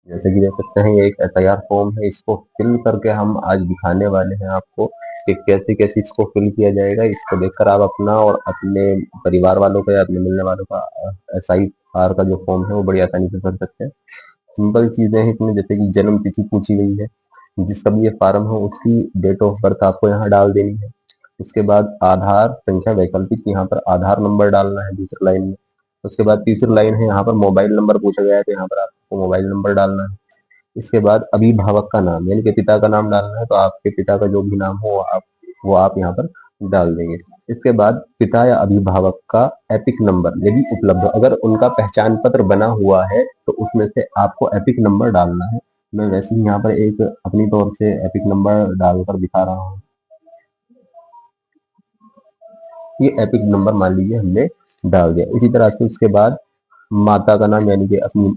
जैसे कि देख सकते हैं, ये एक एसआईआर फॉर्म है। इसको फिल करके हम आज दिखाने वाले हैं आपको कि कैसे कैसे इसको फिल किया जाएगा। इसको देखकर आप अपना और अपने परिवार वालों का या अपने मिलने वालों का एसआईआर का जो फॉर्म है वो बड़ी आसानी से भर सकते हैं। सिंपल चीजें हैं इसमें, जैसे कि जन्म तिथि पूछी गई है, जिसका भी ये फार्म है उसकी डेट ऑफ बर्थ आपको यहाँ डाल देनी है। उसके बाद आधार संख्या वैकल्पिक, यहाँ पर आधार नंबर डालना है दूसरी लाइन में। उसके बाद तीसरी लाइन है, यहाँ पर मोबाइल नंबर पूछा गया है, तो यहाँ पर आपको मोबाइल नंबर डालना है। इसके बाद अभिभावक का नाम यानी कि पिता का नाम डालना है, तो आपके पिता का जो भी नाम हो वो आप यहाँ पर डाल देंगे। इसके बाद पिता या अभिभावक का एपिक नंबर यदि उपलब्ध हो, अगर उनका पहचान पत्र बना हुआ है तो उसमें से आपको एपिक नंबर डालना है। मैं वैसे ही यहाँ पर एक अपनी तौर से एपिक नंबर डालकर दिखा रहा हूँ। ये एपिक नंबर मान लीजिए हमने डाल दिया। इसी तरह से उसके बाद माता का नाम यानी कि अपनी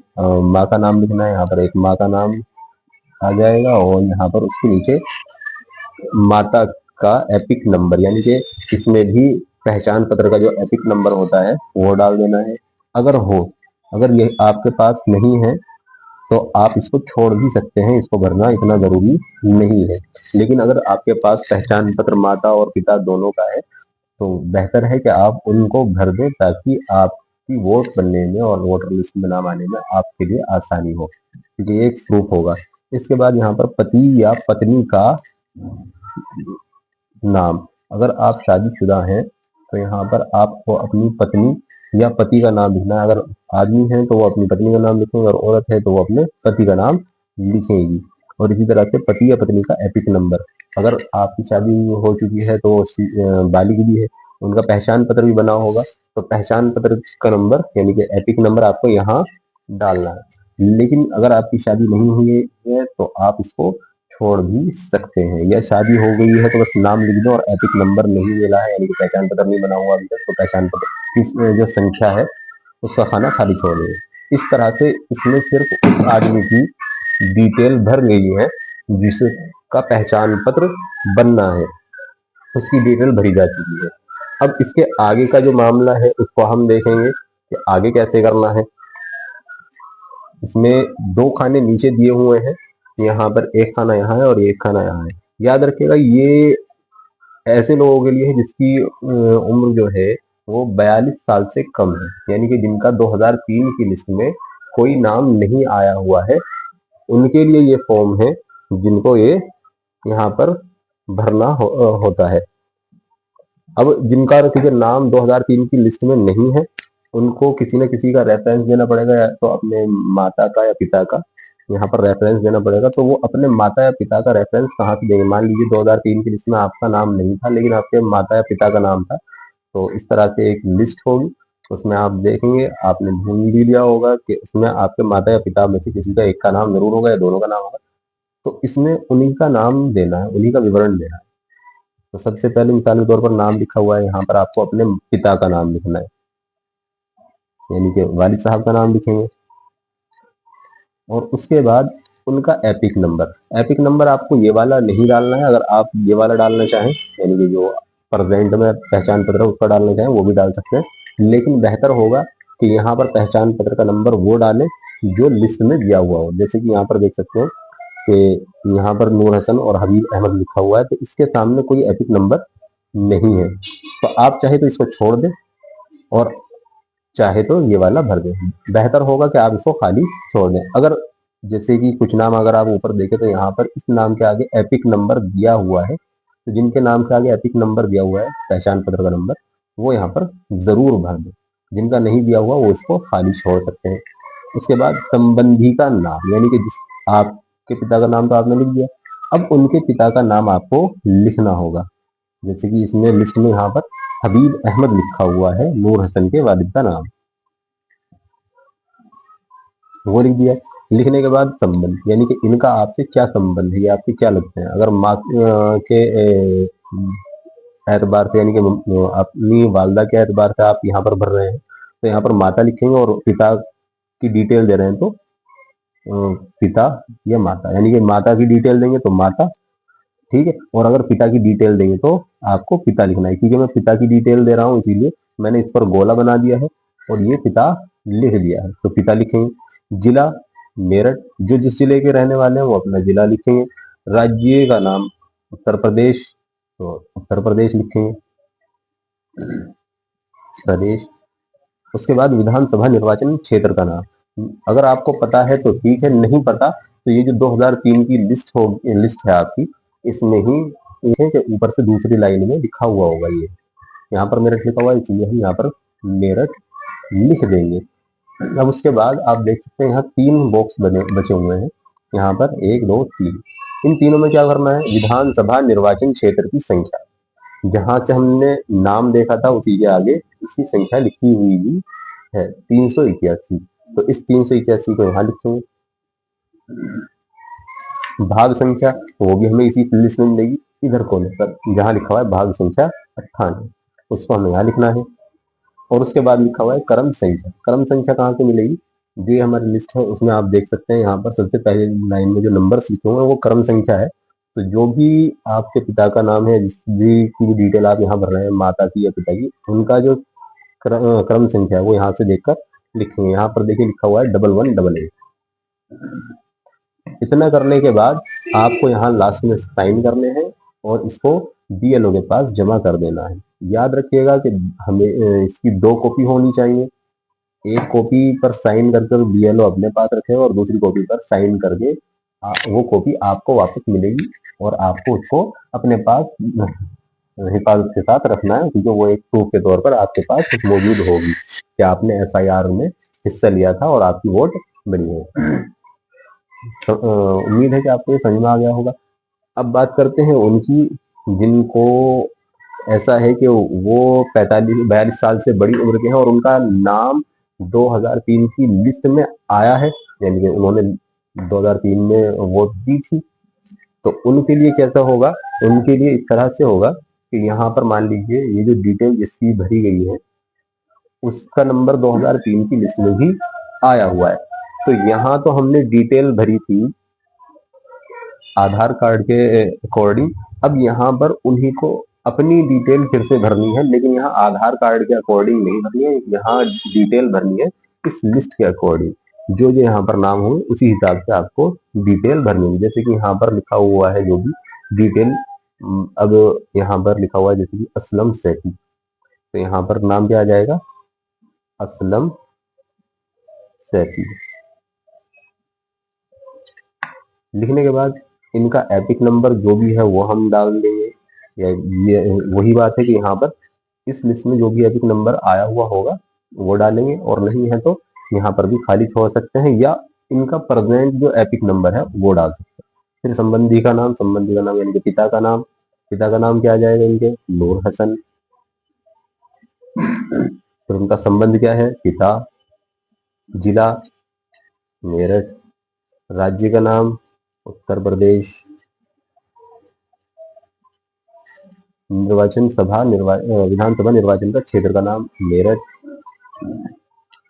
माँ का नाम लिखना है। यहाँ पर एक माँ का नाम आ जाएगा और यहाँ पर उसके नीचे माता का एपिक नंबर यानी कि इसमें भी पहचान पत्र का जो एपिक नंबर होता है वो डाल देना है। अगर हो, अगर ये आपके पास नहीं है तो आप इसको छोड़ भी सकते हैं, इसको भरना इतना जरूरी नहीं है। लेकिन अगर आपके पास पहचान पत्र माता और पिता दोनों का है तो बेहतर है कि आप उनको भर दें, ताकि आपकी वोट बनने में और वोटर लिस्ट में नाम आने में आपके लिए आसानी हो, क्योंकि ये एक प्रूफ होगा। इसके बाद यहाँ पर पति या पत्नी का नाम, अगर आप शादीशुदा हैं तो यहाँ पर आपको अपनी पत्नी या पति का नाम लिखना है। अगर आदमी है तो वो अपनी पत्नी का नाम लिखेंगे, और औरत है तो वो अपने पति का नाम लिखेगी। और इसी तरह से पति या पत्नी का एपिक नंबर, अगर आपकी शादी हो चुकी है तो बालिग भी है, उनका पहचान पत्र भी बना होगा, तो पहचान पत्र का नंबर यानी कि एपिक नंबर आपको यहाँ डालना है। लेकिन अगर आपकी शादी नहीं हुई है तो आप इसको छोड़ भी सकते हैं, या शादी हो गई है तो बस नाम लिख दो और एपिक नंबर नहीं मिला है यानी कि पहचान पत्र नहीं बना हुआ अभी तक, तो पहचान पत्र की जो संख्या है उसका खाना खाली छोड़ दें। इस तरह से इसमें सिर्फ उस आदमी की डिटेल भर गई है जिसका पहचान पत्र बनना है, उसकी डिटेल भरी जा चुकी है। अब इसके आगे का जो मामला है उसको हम देखेंगे कि आगे कैसे करना है। इसमें दो खाने नीचे दिए हुए हैं, यहाँ पर एक खाना यहाँ है और एक खाना यहाँ है। याद रखिएगा ये ऐसे लोगों के लिए है जिसकी उम्र जो है वो 42 साल से कम है, यानी कि जिनका 2003 की लिस्ट में कोई नाम नहीं आया हुआ है, उनके लिए ये फॉर्म है जिनको ये यहाँ पर भरना होता है। अब जिनका किसी नाम 2003 की लिस्ट में नहीं है उनको किसी न किसी का रेफरेंस देना पड़ेगा, या तो अपने माता का या पिता का यहाँ पर रेफरेंस देना पड़ेगा। तो वो अपने माता या पिता का रेफरेंस कहाँ से देंगे? मान लीजिए 2003 की लिस्ट में आपका नाम नहीं था लेकिन आपके माता या पिता का नाम था, तो इस तरह से एक लिस्ट होगी, उसमें आप देखेंगे, आपने ढूंढ भी लिया होगा कि उसमें आपके माता या पिता में से किसी का एक का नाम जरूर होगा या दोनों का नाम होगा, तो इसमें उन्हीं का नाम देना है, उन्हीं का विवरण देना है। तो सबसे पहले मिसाल के तौर पर नाम लिखा हुआ है, यहाँ पर आपको अपने पिता का नाम लिखना है, यानी कि वालिद साहब का नाम लिखेंगे। और उसके बाद उनका एपिक नंबर, एपिक नंबर आपको ये वाला नहीं डालना है। अगर आप ये वाला डालना चाहें यानी कि जो प्रेजेंट में पहचान पत्र उसका डालना चाहें वो भी डाल सकते हैं, लेकिन बेहतर होगा कि यहाँ पर पहचान पत्र का नंबर वो डालें जो लिस्ट में दिया हुआ हो। जैसे कि यहाँ पर देख सकते हैं कि यहाँ पर नूर हसन और हबीब अहमद लिखा हुआ है, तो इसके सामने कोई एपिक नंबर नहीं है, तो आप चाहे तो इसको छोड़ दें और चाहे तो ये वाला भर दें। बेहतर होगा कि आप इसको खाली छोड़ दें। अगर जैसे कि कुछ नाम अगर आप ऊपर देखें तो यहाँ पर इस नाम के आगे एपिक नंबर दिया हुआ है, तो जिनके नाम के आगे एपिक नंबर दिया हुआ है पहचान पत्र का नंबर, वो यहाँ पर जरूर भर दें। जिनका नहीं दिया हुआ वो इसको खाली छोड़ सकते हैं। उसके बाद संबंधी का नाम, यानी कि जिस आपके पिता का नाम तो आपने लिख दिया, अब उनके पिता का नाम आपको लिखना होगा। जैसे कि इसमें लिस्ट में यहाँ पर हबीब अहमद लिखा हुआ है, नूर हसन के वालिद का नाम, वो लिख दिया। लिखने के बाद संबंध, यानी कि इनका आपसे क्या संबंध है, ये आपके क्या लगते हैं। अगर माँ के एतबार से यानी कि अपनी वालदा के एतबार से आप यहाँ पर भर रहे हैं तो यहाँ पर माता लिखेंगे, और पिता की डिटेल दे रहे हैं तो पिता या माता, यानी कि माता की डिटेल देंगे तो माता, ठीक है। और अगर पिता की डिटेल देंगे तो आपको पिता लिखना है, क्योंकि मैं पिता की डिटेल दे रहा हूँ इसीलिए मैंने इस पर गोला बना दिया है और ये पिता लिख दिया है, तो पिता लिखेंगे। जिला, मेरठ, जो जिस जिले के रहने वाले हैं वो अपना जिला लिखेंगे। राज्य का नाम उत्तर प्रदेश, तो उत्तर प्रदेश लिखेंगे, प्रदेश। उसके बाद विधानसभा निर्वाचन क्षेत्र का नाम, अगर आपको पता है तो ठीक है, नहीं पता तो ये जो 2003 की लिस्ट है आपकी, इसमें ही देखें कि ऊपर से दूसरी लाइन में लिखा हुआ होगा। ये यहाँ पर मेरठ लिखा हुआ है, इसलिए हम यहाँ पर मेरठ लिख देंगे। अब उसके बाद आप देख सकते हैं यहाँ 3 बॉक्स बचे हुए हैं, यहाँ पर 1 2 3। इन तीनों में क्या करना है, विधानसभा निर्वाचन क्षेत्र की संख्या, जहां से हमने नाम देखा था उसी के आगे उसकी संख्या लिखी हुई भी है 381। तो इस 381 को यहाँ लिखेंगे। भाग संख्या वो भी हमें इसी लिस्ट में मिलेगी, इधर कोने पर जहां लिखा हुआ है भाग संख्या 98, उसको हमें यहाँ लिखना है। और उसके बाद लिखा हुआ है क्रम संख्या, क्रम संख्या कहाँ से मिलेगी, जो ये हमारी लिस्ट है उसमें आप देख सकते हैं यहाँ पर सबसे पहले लाइन में जो नंबर्स लिखे हुए हैं वो क्रम संख्या है। तो जो भी आपके पिता का नाम है, जिस भी की डिटेल आप यहाँ भर रहे हैं, माता की या पिता की, उनका जो क्रम संख्या है वो यहाँ से देखकर लिखेंगे। यहाँ पर देखिए लिखा हुआ है 1188। इतना करने के बाद आपको यहाँ लास्ट में साइन करने हैं और इसको बीएलओ के पास जमा कर देना है। याद रखिएगा कि हमें इसकी 2 कॉपी होनी चाहिए, एक कॉपी पर साइन करके बीएलओ अपने पास रखे और दूसरी कॉपी पर साइन करके वो कॉपी आपको वापस मिलेगी और आपको उसको अपने पास हिफाजत के साथ रखना है, क्योंकि वो एक प्रूफ के तौर पर आपके पास मौजूद होगी कि आपने एसआईआर में हिस्सा लिया था और आपकी वोट बनी है। उम्मीद है कि आपको ये समझ में आ गया होगा। अब बात करते हैं उनकी जिनको ऐसा है कि वो 42 साल से बड़ी उम्र के हैं और उनका नाम 2003 की लिस्ट में आया है, यानी कि उन्होंने 2003 में वोट दी थी। तो उनके लिए कैसा होगा, उनके लिए इस तरह से होगा कि यहाँ पर मान लीजिए ये जो डिटेल जिसकी भरी गई है उसका नंबर 2003 की लिस्ट में भी आया हुआ है। तो यहाँ तो हमने डिटेल भरी थी आधार कार्ड के अकॉर्डिंग, अब यहाँ पर उन्हीं को अपनी डिटेल फिर से भरनी है, लेकिन यहाँ आधार कार्ड के अकॉर्डिंग नहीं भरनी है, यहाँ डिटेल भरनी है इस लिस्ट के अकॉर्डिंग। जो जो यहाँ पर नाम हो उसी हिसाब से आपको डिटेल भरनी है। जैसे कि यहाँ पर लिखा हुआ है जो भी डिटेल, अब यहाँ पर लिखा हुआ है जैसे कि असलम सेठी, तो यहाँ पर नाम क्या आ जाएगा, असलम सेठी। लिखने के बाद इनका एपिक नंबर जो भी है वो हम डाल देंगे। ये वही बात है कि यहाँ पर इस लिस्ट में जो भी एपिक नंबर आया हुआ होगा वो डालेंगे, और नहीं है तो यहाँ पर भी खाली छोड़ सकते हैं, या इनका प्रेजेंट जो एपिक नंबर है वो डाल सकते हैं। फिर संबंधी का नाम, संबंधी का नाम यानी कि पिता का नाम, पिता का नाम क्या आ जाएगा इनके, नूर हसन। फिर उनका संबंध क्या है, पिता, जिला मेरठ, राज्य का नाम उत्तर प्रदेश, विधानसभा निर्वाचन का क्षेत्र का नाम मेरठ,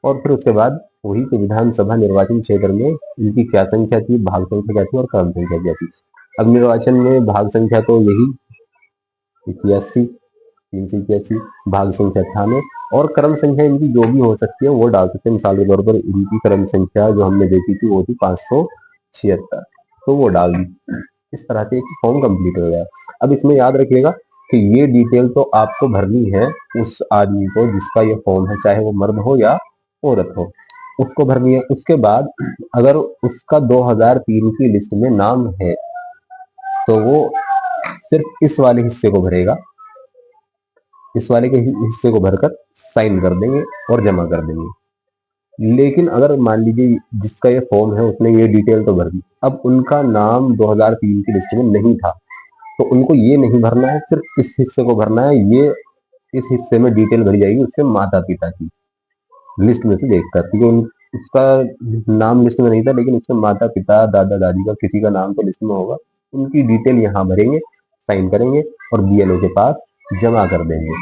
और फिर उसके बाद वही के विधानसभा निर्वाचन क्षेत्र में इनकी क्या संख्या थी, भाग संख्या क्या थी और क्रम संख्या क्या थी। अब निर्वाचन में भाग संख्या तो यही 81, 381, भाग संख्या 98, और क्रम संख्या इनकी जो भी हो सकती है वो डाल सकते हैं। मिसाल के तौर पर इनकी क्रम संख्या जो हमने देखी थी वो थी 576, तो वो डाल दी। इस तरह से एक फॉर्म कंप्लीट हो गया। अब इसमें याद रखिएगा कि ये डिटेल तो आपको भरनी है उस आदमी को जिसका ये फॉर्म है, चाहे वो मर्द हो या औरत हो, उसको भरनी है। उसके बाद अगर उसका 2003 की लिस्ट में नाम है तो वो सिर्फ इस वाले हिस्से को भरेगा, इस वाले के हिस्से को भरकर साइन कर देंगे और जमा कर देंगे। लेकिन अगर मान लीजिए जिसका ये फॉर्म है उसने ये डिटेल तो भर दी, अब उनका नाम 2003 की लिस्ट में नहीं था, तो उनको ये नहीं भरना है, सिर्फ इस हिस्से को भरना है। ये इस हिस्से में डिटेल भरी जाएगी उसके माता पिता की लिस्ट में से देखकर, क्योंकि उसका नाम लिस्ट में नहीं था लेकिन उसके माता पिता दादा दादी का किसी का नाम तो लिस्ट में होगा, उनकी डिटेल यहाँ भरेंगे, साइन करेंगे और बीएलओ के पास जमा कर देंगे।